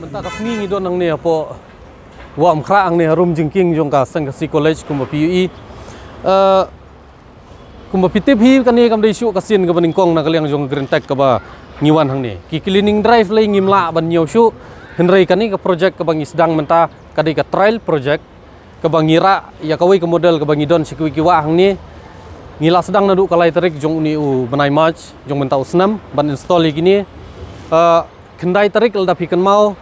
Mentah kasngi ngidon nang ni apo wa mkhra ang ni harum jingking jong ka Sengkasi College kumba PUE kumba pitip hi kan ni kam dei syu kasin ka baningkong na kaliang jong green tech ka ba ngiwan hang ni ki cleaning drive lai ngimla ban nyaw syu henrei kan ni ka project ka bang isdang menta ka dei ka trial project ka bang ngira ya kawai ka model ka bang idon sikwi ki wa hang ni ngila sedang nadu kalai tarik jong uni u benai march jong menta usnam ban install gini kendai tarik lda pikan mau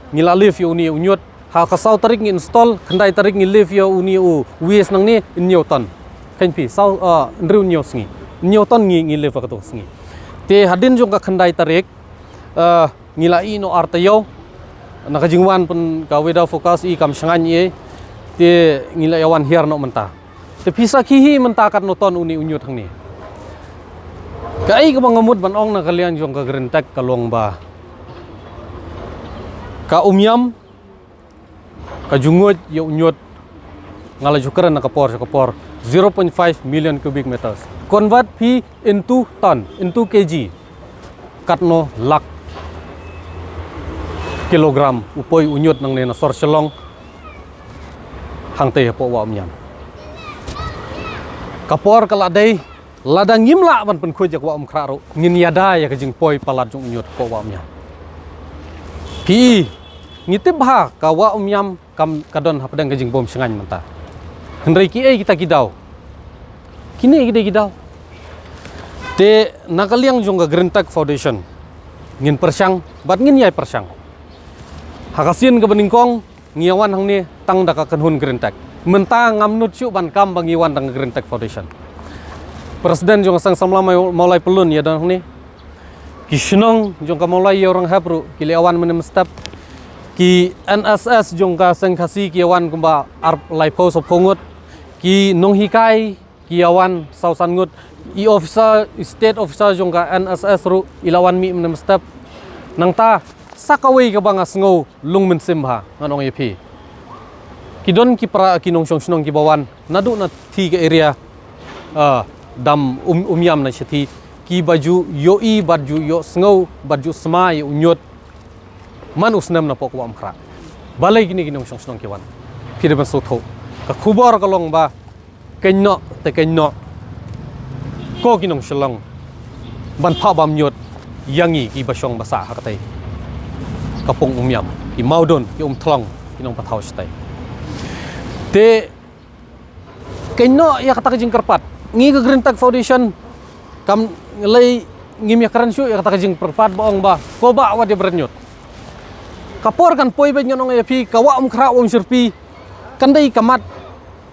ngila live yo uni unyot ha kasau tarik ngi install kendai tarik ngi live yo uni u wis nang ni newton kan pi sau ndru nyos ngi newton ngi live ka to ngi te hadin jong ka kendai tarik ngila i no artayo nakajingwan pun ka weda fokus i kam sangan ye te ngila yawan hiar no menta te pisa kihi menta kat noton uni unyot hang ni kai ka bangamut ban ong na kalian jong ka green tech kalong ba ka umyam ka jungot ya unyot ngala jukaran na kapor 0.5 million cubic meters convert p into ton into kg katno lak kilogram upoi unyot nang nena sor selong hangte po wa umyam kapor kaladai ladang ngimla ban pen khoj wa kraro ngin yada ya kajing poi palat jung unyot po wa umyam pi ngitip ha kawa umyam kam kadon hapadang kajing bom sengan menta hendrai ki kita kidau kini gidau te nakaliang jong Green Tech Foundation ngin persang bat ngin yai persang hakasin ke beningkong ngiawan hang ni tang daka kenhun Green Tech menta ngamnut syu ban kam bangiwan tang Green Tech Foundation presiden jong sang samla maulai pelun ya dan ni kishnong jong ka maulai orang hapru kili awan menem step ki NSS jong ka Sengkasi ki awan kumba arp lai pos of kongut ki nong hikai ki awan sausan ngut i officer state officer jong ka NSS ru ilawan mi menem step nang ta sakawai ka banga sngo lung men simha nganong yepi ki don ki pra ki nong shnong ki bawan nadu na thi ka area dam umyam na shati ki baju yoi baju yo sngo baju smai unyot man usnam na pokwa amkhra balai gini ginong song kiwan phir ban sotho ka khubor ka long ba kenno te kenno ko ginong shalong ban pha bam nyot yangi ki basong basa hakatai kapong umyam ki maudon ki thlong ginong pathau stai te kenno ya kata jing kerpat ngi ke Green Tech Foundation kam lay ngim ya karan syu ya kata jing perpat baong ba ko ba wa de bernyot kapor kan poi be nyonong ya pi kawa kra sirpi kandai kamat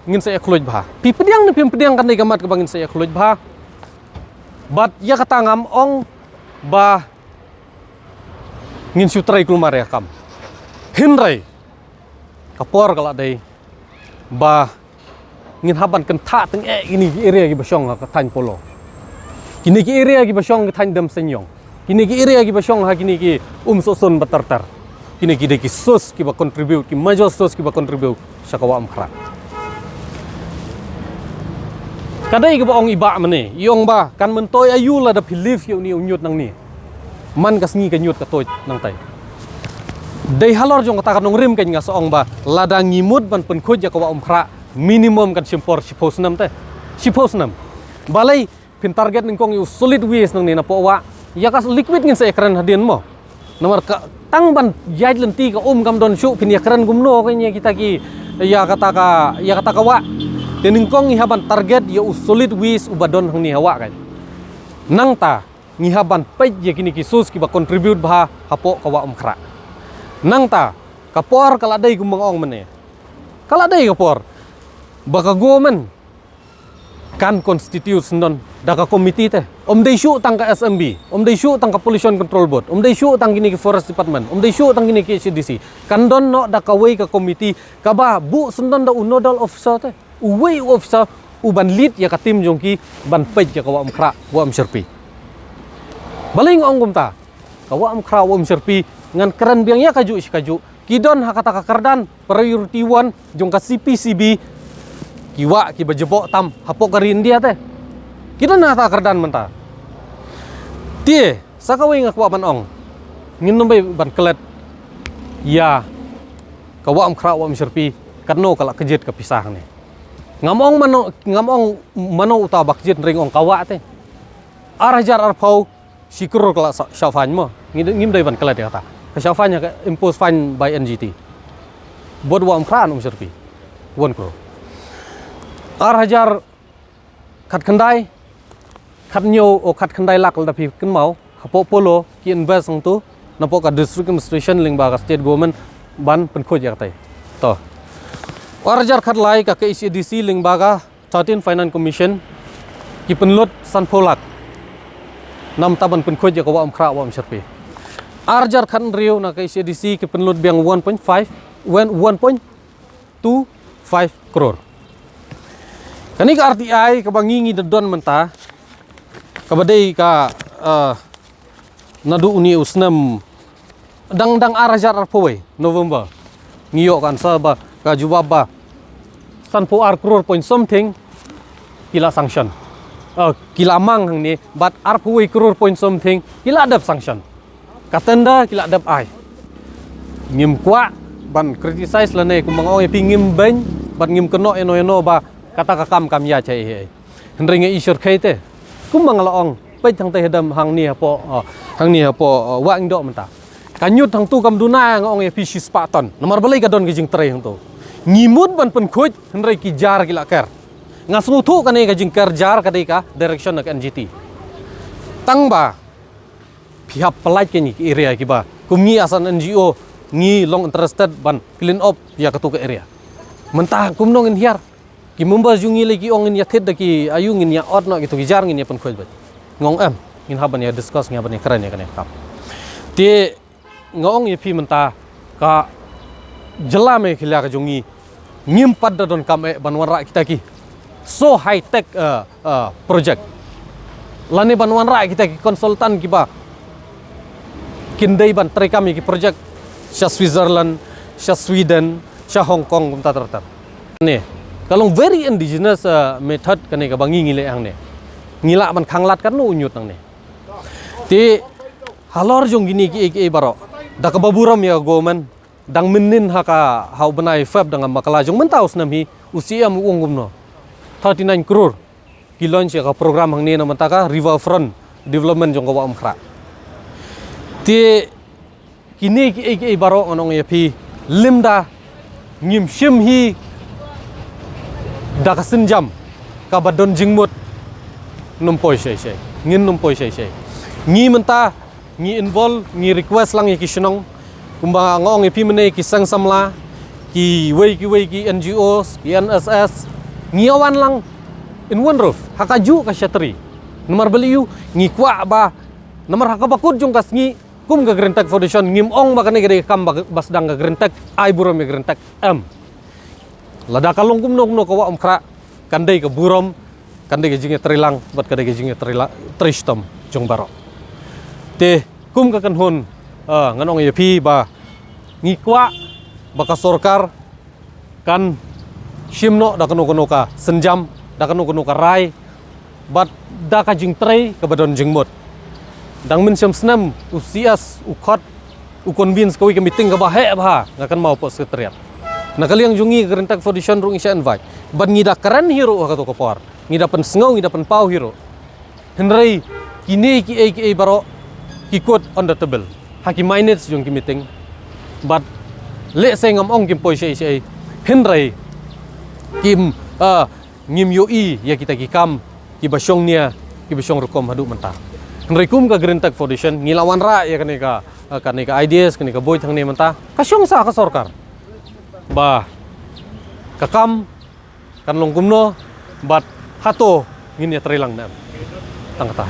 ngin saya khuluj bha pi pediang ni pediang kandai kamat ka bangin saya khuluj bha bat ya kata ngam ong ba ngin sutrai kulmar ya kam hinrai kapor kala dai ba ngin haban kan tha teng ini area gi basong ka tan polo kini ki area gi basong ka tan dam senyong kini ki area gi basong ha kini ki soson batartar kini ki ki sos ki ba contribute ki major sos ki ba contribute sakawa amkhra kadai ki ba ong iba mane yong ba kan mentoy ayu la da believe yu ni unyut nang ni man kasngi ka nyut ka toy nang tai dei halor jong ta kanong rim kan nga soong ba lada ngimut ban pen khoj ya kawa amkhra minimum kan simpor sipos nam te sipos nam balai pin target ningkong yu solid waste nang ni na po wa ya kas liquid ngin sa ekran hadin mo nomor ka tang ban yai lenti ka kam don shu pin ekran gumno kanya kita ki ya kata ka wa ningkong ihaban target ya solid waste ubadon hang ni hawa kan nang ta ngihaban pej ya kini kisus ki ba contribute bah hapo ka wa khra nang ta kapor kala dai gumang ong mene kala dai kapor baka gomen kan constitution don daka committee teh dai shu tang ka SMB dai shu tang ka pollution control board dai shu tang gini ki forest department dai shu tang gini ki CDC kan don no daka wei ka committee ka ba bu sundon da nodal officer teh uwei officer uban lead ya ka tim jongki ban pej ya ka wa khra wa serpi baling ong gumta ka wa khra wa serpi ngan keren biang ya kaju kidon hakata ka kardan priority 1 jong ka CPCB kiwa ki bajebok tam hapok karin dia teh kita na ta kardan menta tie sakawi ngak wa ban ong ngin nombai ban kelet ya kawa am khra wa serpi karno kala kejet kepisah ni ngamong mano uta bakjet ring ong kawa teh arajar arpau sikur kala syafan mo ngim dai ban kelet ya ta ka syafanya ka impose fine by NGT bod wa am khra um serpi won kro hajar khat khandai khat nyo o khat khandai lak da phi kin mau hapo polo ki invest ang tu napo ka district administration ling ba ka state government ban pen khoj ya tai to hajar khat lai ka KCDC ling ba ka 13 finance commission ki penlut san pholak nam taban pen khoj ya ka wa am khra wa am serpi hajar khat riu na KCDC ki penlut biang 1.25 crore kani ka RTI ka bangingi don menta ka badai ka nadu uni usnam dang arajar arpoi November ngiyo kan sa ba ka jubaba sanpo crore point something kila sanction kila mang hang ni but arpoi crore point something kila adap sanction katenda kila adap ai ngim kwa ban criticize lane kumang oi pingim ben bat ngim keno eno ba kata ka kam ya chai he hendring e isur khaite kumang laong pe thang te hedam hang ni hapo wa ing do menta kanyut thang tu kam duna ngong e pisi spaton nomor balai ka don ki jing tre hang to ngimut ban pen khoj hendrai ki jar ki la ker ngasnu thu kane ka jing ker jar ka dei ka direction nak NGT tang ba pihak pelaj ke ni area ki ba kumngi asan NGO ngi long interested ban clean up ya ka tu ke area mentah kumnong in hiar ki mumba jungi lagi ongin ya thet daki ayungin ya ot no gitu gijar ngin ya pen khoj bat ngong ngin haban ya discuss ngaban ya keren ya kan kap ti ngong ya pi menta ka jela me khila ka jungi ngim pad don kam e banwan ra kita ki so high tech project lane banwan ra kita ki konsultan ki ba kindai ban tre kami ki project sha Switzerland sha Sweden sha Hong Kong kumta tertar ne kalau very indigenous method kane ka bangi ngile ang ne ngila man khanglat kan no unyut nang ne ti halor jong gini ki baro da ka baburam ya goman dang minin haka hau banai fab dengan makala jong mentaus namhi usia mu ungum no 39 crore ki launch ya ka program hang ne na mantaka riverfront development jong ka wa khra ti kini ki baro anong ya pi limda ngim shim hi da ka senjam ka badon jingmut numpoi sei ngin numpoi sei ngi menta ngi involve ngi request lang ki shnong kumba ngong pi mene ki sang samla ki wei ki NGOs ki NSS ngi awan lang in one roof hakaju ka shatri nomor beliu ngi kwa ba nomor hakabakut jong kas ngi kum ga Grentek Foundation ngim ong ba kane gede kam basdang ga Grentek ai burom ga Grentek lada kalong kum no kawa khra kandai ke burom kandai ke jinge trilang bat kandai ke jinge tristom jong baro te kum ka kan hon nganong ye pi ba ngikwa baka sorkar kan shimno da kanu ka senjam da kanu ka rai bat da ka jing tre ka badon jingmot dang min syam snam usias ukot ukon bins kawi ka meeting ka ba he ba ngakan mau po sekretariat nakaliang jungi Grentek Foundation rung isya invite ban ngida keren hero ka to kapor ngida pen sngau ngida pen pau hero Henry kini ki baro kikut on the table. Haki minutes yung ki meeting. But le say ngam ong kim poi sei Henry kim ngim yo ya kita kikam ki basyong nia ki basyong rukom hadu menta. Henry kum ka Green Tech Foundation ngilawan ra ya kanika ideas kanika boy thang ne menta. Kasyong sa ka sarkar. Ba kakam kan longkumno but hato ngin ya trilang na tangkata